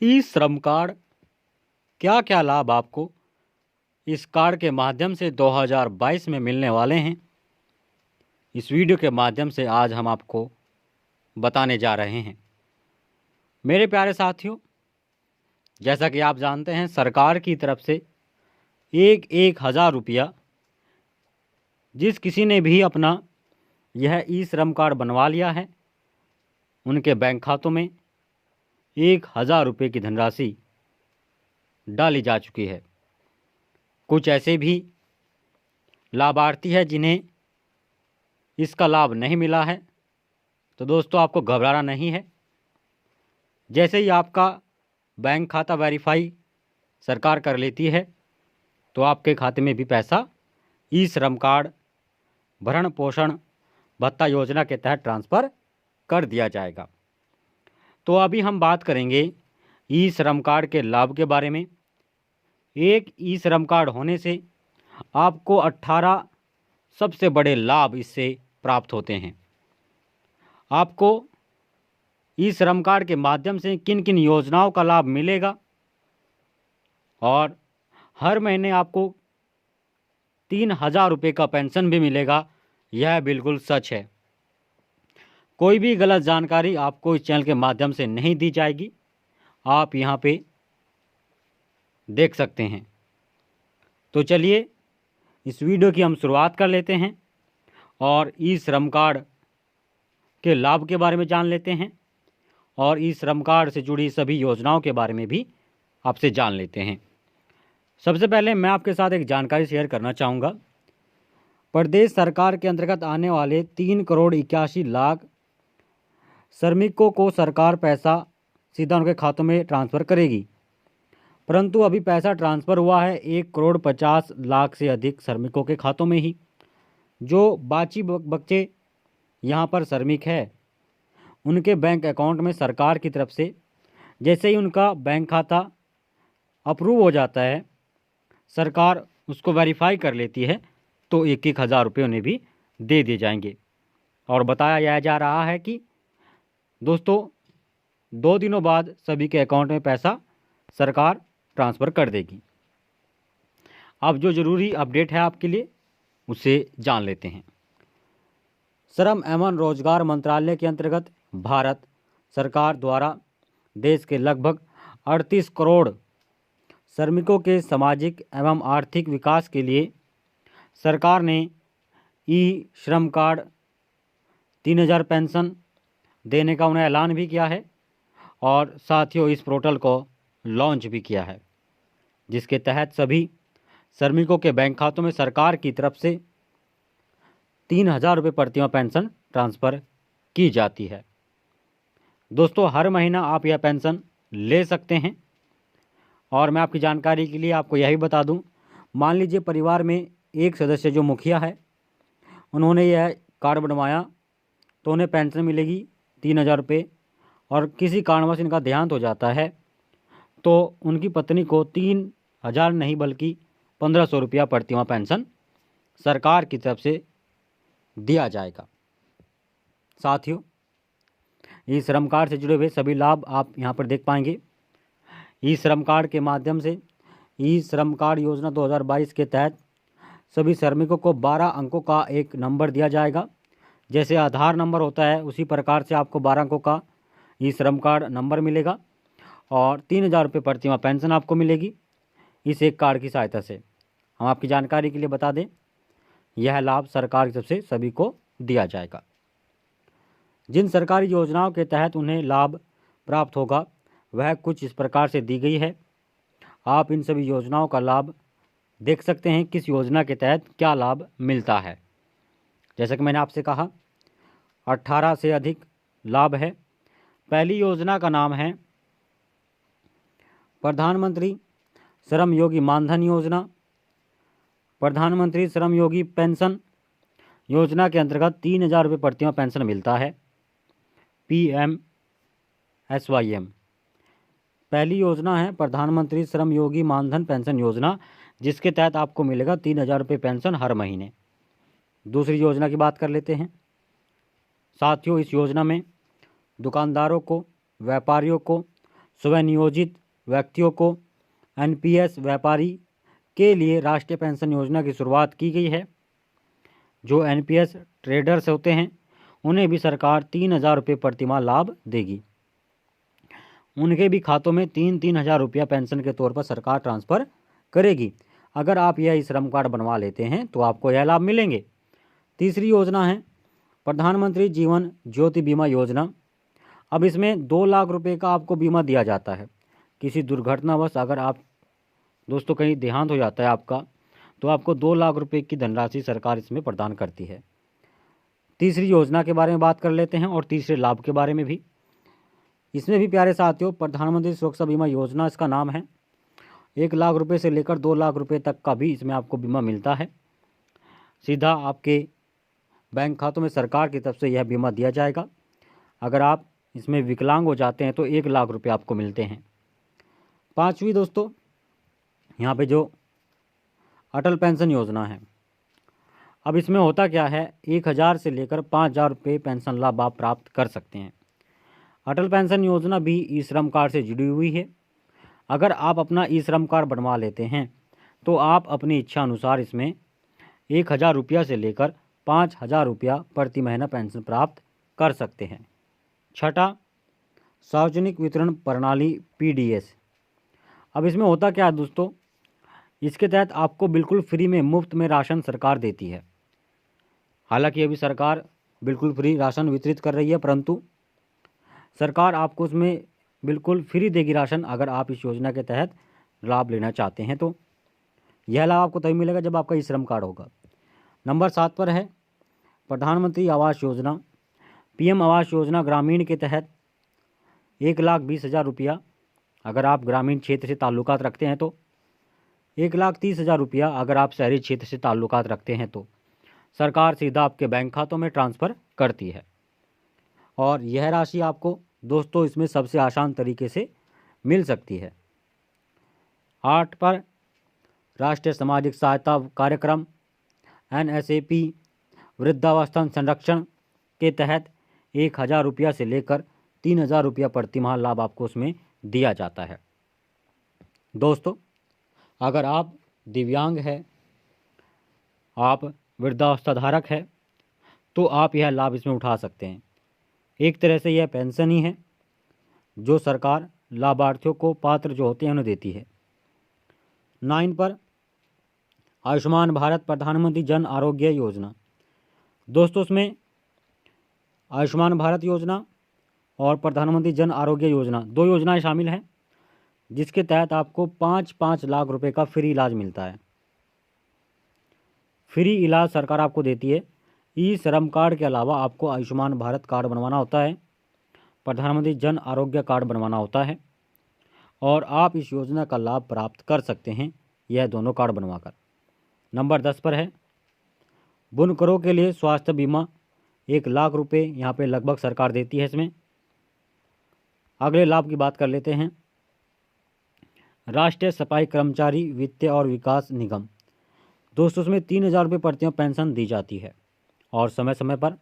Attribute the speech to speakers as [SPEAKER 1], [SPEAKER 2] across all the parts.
[SPEAKER 1] ई श्रम कार्ड, क्या क्या लाभ आपको इस कार्ड के माध्यम से 2022 में मिलने वाले हैं, इस वीडियो के माध्यम से आज हम आपको बताने जा रहे हैं। मेरे प्यारे साथियों, जैसा कि आप जानते हैं, सरकार की तरफ से एक हज़ार रुपया जिस किसी ने भी अपना यह ई श्रम कार्ड बनवा लिया है, उनके बैंक खातों में 1,000 रुपये की धनराशि डाली जा चुकी है। कुछ ऐसे भी लाभार्थी हैं जिन्हें इसका लाभ नहीं मिला है, तो दोस्तों आपको घबराना नहीं है। जैसे ही आपका बैंक खाता वेरीफाई सरकार कर लेती है, तो आपके खाते में भी पैसा ई श्रम कार्ड भरण पोषण भत्ता योजना के तहत ट्रांसफ़र कर दिया जाएगा। तो अभी हम बात करेंगे ई श्रम कार्ड के लाभ के बारे में। एक ई श्रम कार्ड होने से आपको 18 सबसे बड़े लाभ इससे प्राप्त होते हैं। आपको ई श्रम कार्ड के माध्यम से किन किन योजनाओं का लाभ मिलेगा, और हर महीने आपको 3,000 रुपये का पेंशन भी मिलेगा, यह बिल्कुल सच है। कोई भी गलत जानकारी आपको इस चैनल के माध्यम से नहीं दी जाएगी, आप यहाँ पे देख सकते हैं। तो चलिए इस वीडियो की हम शुरुआत कर लेते हैं और ई श्रम कार्ड के लाभ के बारे में जान लेते हैं, और ई श्रम कार्ड से जुड़ी सभी योजनाओं के बारे में भी आपसे जान लेते हैं। सबसे पहले मैं आपके साथ एक जानकारी शेयर करना चाहूँगा। प्रदेश सरकार के अंतर्गत आने वाले 3,81,00,000 श्रमिकों को सरकार पैसा सीधा उनके खातों में ट्रांसफ़र करेगी, परंतु अभी पैसा ट्रांसफ़र हुआ है 1,50,00,000 से अधिक श्रमिकों के खातों में ही। जो बाकी बच्चे यहाँ पर श्रमिक है, उनके बैंक अकाउंट में सरकार की तरफ से जैसे ही उनका बैंक खाता अप्रूव हो जाता है, सरकार उसको वेरीफाई कर लेती है, तो 1,000 रुपये उन्हें भी दे दिए जाएंगे। और बताया जा रहा है कि दोस्तों 2 दिनों बाद सभी के अकाउंट में पैसा सरकार ट्रांसफ़र कर देगी। अब जो ज़रूरी अपडेट है आपके लिए, उसे जान लेते हैं। श्रम एवं रोजगार मंत्रालय के अंतर्गत भारत सरकार द्वारा देश के लगभग 38 करोड़ श्रमिकों के सामाजिक एवं आर्थिक विकास के लिए सरकार ने ई श्रम कार्ड 3,000 पेंशन देने का उन्हें ऐलान भी किया है, और साथियों इस पोर्टल को लॉन्च भी किया है, जिसके तहत सभी श्रमिकों के बैंक खातों में सरकार की तरफ से 3,000 रुपये प्रतिमाह पेंशन ट्रांसफ़र की जाती है। दोस्तों हर महीना आप यह पेंशन ले सकते हैं। और मैं आपकी जानकारी के लिए आपको यही बता दूं, मान लीजिए परिवार में एक सदस्य जो मुखिया है, उन्होंने यह कार्ड बनवाया, तो उन्हें पेंशन मिलेगी 3,000 रुपये, और किसी कारणवश इनका देहांत हो जाता है तो उनकी पत्नी को 3,000 नहीं बल्कि 1,500 रुपया प्रतिमाह पेंशन सरकार की तरफ से दिया जाएगा। साथियों ई श्रम कार्ड से जुड़े हुए सभी लाभ आप यहाँ पर देख पाएंगे। ई श्रम कार्ड के माध्यम से ई श्रम कार्ड योजना 2022 के तहत सभी श्रमिकों को 12 अंकों का एक नंबर दिया जाएगा। जैसे आधार नंबर होता है, उसी प्रकार से आपको 12 अंकों का ई श्रम कार्ड नंबर मिलेगा, और 3,000 रुपये प्रतिमाह पेंशन आपको मिलेगी इस एक कार्ड की सहायता से। हम आपकी जानकारी के लिए बता दें, यह लाभ सरकार की तरफ से सभी को दिया जाएगा। जिन सरकारी योजनाओं के तहत उन्हें लाभ प्राप्त होगा वह कुछ इस प्रकार से दी गई है। आप इन सभी योजनाओं का लाभ देख सकते हैं, किस योजना के तहत क्या लाभ मिलता है। जैसा कि मैंने आपसे कहा 18 से अधिक लाभ है। पहली योजना का नाम है प्रधानमंत्री श्रम योगी मानधन योजना। प्रधानमंत्री श्रम योगी पेंशन योजना के अंतर्गत 3,000 रुपये प्रतिमाह पेंशन मिलता है, PMSYM। पहली योजना है प्रधानमंत्री श्रम योगी मानधन पेंशन योजना, जिसके तहत आपको मिलेगा 3,000 रुपये पेंशन हर महीने। दूसरी योजना की बात कर लेते हैं। साथियों इस योजना में दुकानदारों को, व्यापारियों को स्वनियोजित व्यक्तियों को एनपीएस व्यापारी के लिए राष्ट्रीय पेंशन योजना की शुरुआत की गई है। जो एनपीएस ट्रेडर्स होते हैं उन्हें भी सरकार 3,000 रुपये प्रतिमाह लाभ देगी। उनके भी खातों में 3,000 रुपया पेंशन के तौर पर सरकार ट्रांसफ़र करेगी। अगर आप यह श्रम कार्ड बनवा लेते हैं तो आपको यह लाभ मिलेंगे। तीसरी योजना है प्रधानमंत्री जीवन ज्योति बीमा योजना। अब इसमें 2 लाख रुपए का आपको बीमा दिया जाता है। किसी दुर्घटनावश अगर आप दोस्तों कहीं देहांत हो जाता है आपका, तो आपको 2 लाख रुपए की धनराशि सरकार इसमें प्रदान करती है। तीसरी योजना के बारे में बात कर लेते हैं और तीसरे लाभ के बारे में भी। इसमें भी प्यारे साथियों प्रधानमंत्री सुरक्षा बीमा योजना इसका नाम है। 1 लाख रुपए से लेकर 2 लाख रुपए तक का भी इसमें आपको बीमा मिलता है। सीधा आपके बैंक खातों में सरकार की तरफ से यह बीमा दिया जाएगा। अगर आप इसमें विकलांग हो जाते हैं तो 1 लाख रुपए आपको मिलते हैं। पांचवी दोस्तों यहाँ पे जो अटल पेंशन योजना है, अब इसमें होता क्या है, 1,000 से लेकर 5,000 रुपये पेंशन लाभ आप प्राप्त कर सकते हैं। अटल पेंशन योजना भी ई श्रम कार्ड से जुड़ी हुई है। अगर आप अपना ई श्रम कार्ड बनवा लेते हैं तो आप अपनी इच्छा अनुसार इसमें 1,000 रुपया से लेकर 5,000 रुपया प्रति महीना पेंशन प्राप्त कर सकते हैं। छठा, सार्वजनिक वितरण प्रणाली पीडीएस। अब इसमें होता क्या है दोस्तों, इसके तहत आपको बिल्कुल फ्री में मुफ्त में राशन सरकार देती है। हालांकि अभी सरकार बिल्कुल फ्री राशन वितरित कर रही है, परंतु सरकार आपको उसमें बिल्कुल फ्री देगी राशन। अगर आप इस योजना के तहत लाभ लेना चाहते हैं तो यह लाभ आपको तभी मिलेगा जब आपका ई श्रम कार्ड होगा। नंबर 7 पर है प्रधानमंत्री आवास योजना। पीएम आवास योजना ग्रामीण के तहत 1,20,000 रुपया, अगर आप ग्रामीण क्षेत्र से ताल्लुकात रखते हैं तो 1,30,000 रुपया, अगर आप शहरी क्षेत्र से ताल्लुकात रखते हैं तो सरकार सीधा आपके बैंक खातों में ट्रांसफ़र करती है। और यह राशि आपको दोस्तों इसमें सबसे आसान तरीके से मिल सकती है। 8 पर राष्ट्रीय सामाजिक सहायता कार्यक्रम NSAP वृद्धावस्था संरक्षण के तहत 1,000 रुपया से लेकर 3,000 रुपया प्रतिमाह लाभ आपको उसमें दिया जाता है। दोस्तों अगर आप दिव्यांग हैं, आप वृद्धावस्था धारक है, तो आप यह लाभ इसमें उठा सकते हैं। एक तरह से यह पेंशन ही है जो सरकार लाभार्थियों को पात्र जो होते हैं उन्हें देती है। 9 पर आयुष्मान भारत प्रधानमंत्री जन आरोग्य योजना। दोस्तों इसमें आयुष्मान भारत योजना और प्रधानमंत्री जन आरोग्य योजना 2 योजनाएं शामिल हैं, जिसके तहत आपको 5-5 लाख रुपए का फ्री इलाज मिलता है। फ्री इलाज सरकार आपको देती है। ई श्रम कार्ड के अलावा आपको आयुष्मान भारत कार्ड बनवाना होता है, प्रधानमंत्री जन आरोग्य कार्ड बनवाना होता है, और आप इस योजना का लाभ प्राप्त कर सकते हैं यह दोनों कार्ड बनवाकर। नंबर 10 पर है बुनकरों के लिए स्वास्थ्य बीमा। 1 लाख रुपए यहाँ पे लगभग सरकार देती है इसमें। अगले लाभ की बात कर लेते हैं। राष्ट्रीय सफाई कर्मचारी वित्त और विकास निगम। दोस्तों उसमें 3,000 रुपये प्रतिमाह पेंशन दी जाती है और समय समय पर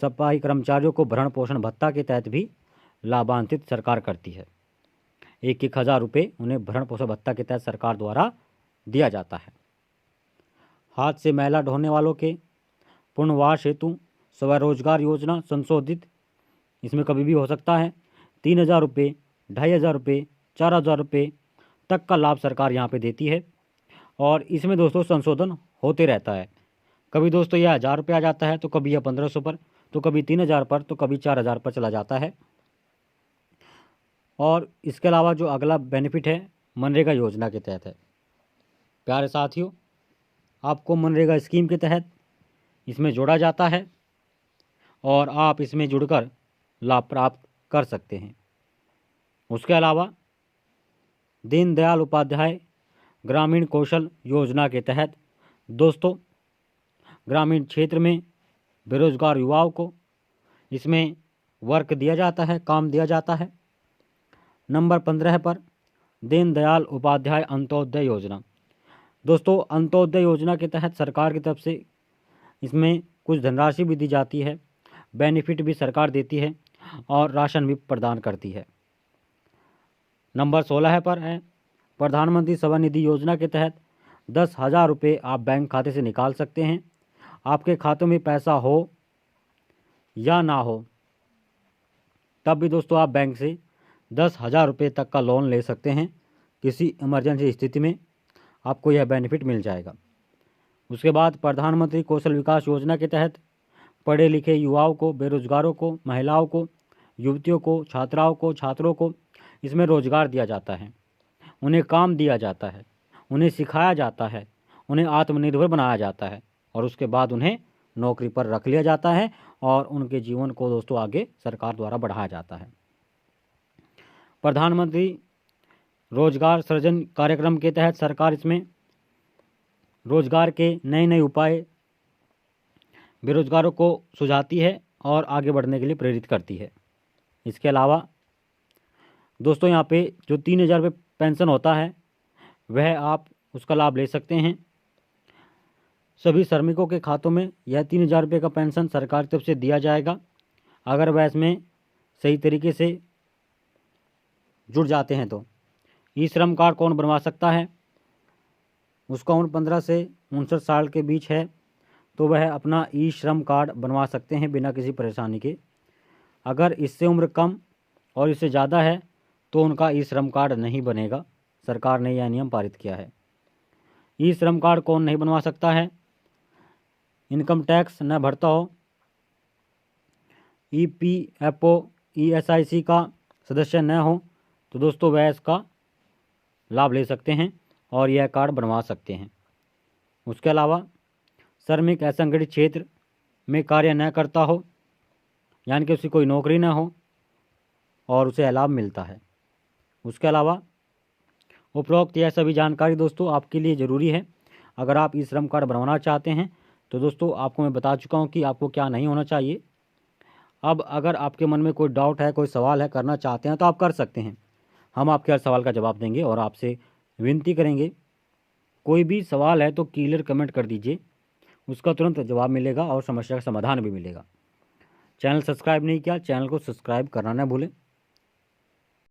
[SPEAKER 1] सफाई कर्मचारियों को भरण पोषण भत्ता के तहत भी लाभान्वित सरकार करती है। 1,000 रुपये उन्हें भरण पोषण भत्ता के तहत सरकार द्वारा दिया जाता है। हाथ से मैला ढोने वालों के पुनर्वास हेतु स्वरोजगार योजना संशोधित, इसमें कभी भी हो सकता है। 3,000 रुपये, 2,500 रुपये, 4,000 रुपये तक का लाभ सरकार यहाँ पे देती है। और इसमें दोस्तों संशोधन होते रहता है। कभी दोस्तों यह 1,000 रुपये आ जाता है, तो कभी यह 1,500 पर, तो कभी 3,000 पर, तो कभी 4,000 पर चला जाता है। और इसके अलावा जो अगला बेनिफिट है मनरेगा योजना के तहत है। प्यारे साथियों आपको मनरेगा स्कीम के तहत इसमें जोड़ा जाता है और आप इसमें जुड़कर लाभ प्राप्त कर सकते हैं। उसके अलावा दीनदयाल उपाध्याय ग्रामीण कौशल योजना के तहत दोस्तों ग्रामीण क्षेत्र में बेरोजगार युवाओं को इसमें वर्क दिया जाता है, काम दिया जाता है। नंबर 15 पर दीनदयाल उपाध्याय अंत्योदय योजना। दोस्तों अंत्योदय योजना के तहत सरकार की तरफ से इसमें कुछ धनराशि भी दी जाती है, बेनिफिट भी सरकार देती है और राशन भी प्रदान करती है। नंबर 16 पर है, प्रधानमंत्री स्वनिधि योजना के तहत 10,000 रुपये आप बैंक खाते से निकाल सकते हैं। आपके खातों में पैसा हो या ना हो तब भी दोस्तों आप बैंक से 10,000 रुपये तक का लोन ले सकते हैं। किसी इमरजेंसी स्थिति में आपको यह बेनिफिट मिल जाएगा। उसके बाद प्रधानमंत्री कौशल विकास योजना के तहत पढ़े लिखे युवाओं को, बेरोजगारों को, महिलाओं को, युवतियों को, छात्राओं को, छात्रों को इसमें रोजगार दिया जाता है। उन्हें काम दिया जाता है, उन्हें सिखाया जाता है, उन्हें आत्मनिर्भर बनाया जाता है और उसके बाद उन्हें नौकरी पर रख लिया जाता है और उनके जीवन को दोस्तों आगे सरकार द्वारा बढ़ाया जाता है। प्रधानमंत्री रोजगार सृजन कार्यक्रम के तहत सरकार इसमें रोजगार के नए नए उपाय बेरोजगारों को सुझाती है और आगे बढ़ने के लिए प्रेरित करती है। इसके अलावा दोस्तों यहाँ पे जो 3,000 रुपये पेंशन होता है वह आप उसका लाभ ले सकते हैं। सभी श्रमिकों के खातों में यह 3,000 रुपये का पेंशन सरकार की तरफ से दिया जाएगा अगर वह इसमें सही तरीके से जुड़ जाते हैं तो। ई श्रम कार्ड कौन बनवा सकता है? उसका उम्र 15 से 59 साल के बीच है तो वह अपना ई श्रम कार्ड बनवा सकते हैं बिना किसी परेशानी के। अगर इससे उम्र कम और इससे ज़्यादा है तो उनका ई श्रम कार्ड नहीं बनेगा। सरकार ने यह नियम पारित किया है। ई श्रम कार्ड कौन नहीं बनवा सकता है? इनकम टैक्स न भरता हो, EPFO ESIC का सदस्य न हो तो दोस्तों वह इसका लाभ ले सकते हैं और यह कार्ड बनवा सकते हैं। उसके अलावा श्रमिक असंगठित क्षेत्र में कार्य न करता हो, यानी कि उसकी कोई नौकरी न हो और उसे लाभ मिलता है। उसके अलावा उपरोक्त यह सभी जानकारी दोस्तों आपके लिए ज़रूरी है। अगर आप ई श्रम कार्ड बनवाना चाहते हैं तो दोस्तों आपको मैं बता चुका हूं कि आपको क्या नहीं होना चाहिए। अब अगर आपके मन में कोई डाउट है, कोई सवाल है, करना चाहते हैं तो आप कर सकते हैं। हम आपके हर सवाल का जवाब देंगे और आपसे विनती करेंगे कोई भी सवाल है तो क्लियर कमेंट कर दीजिए, उसका तुरंत जवाब मिलेगा और समस्या का समाधान भी मिलेगा। चैनल सब्सक्राइब नहीं किया, चैनल को सब्सक्राइब करना न भूलें।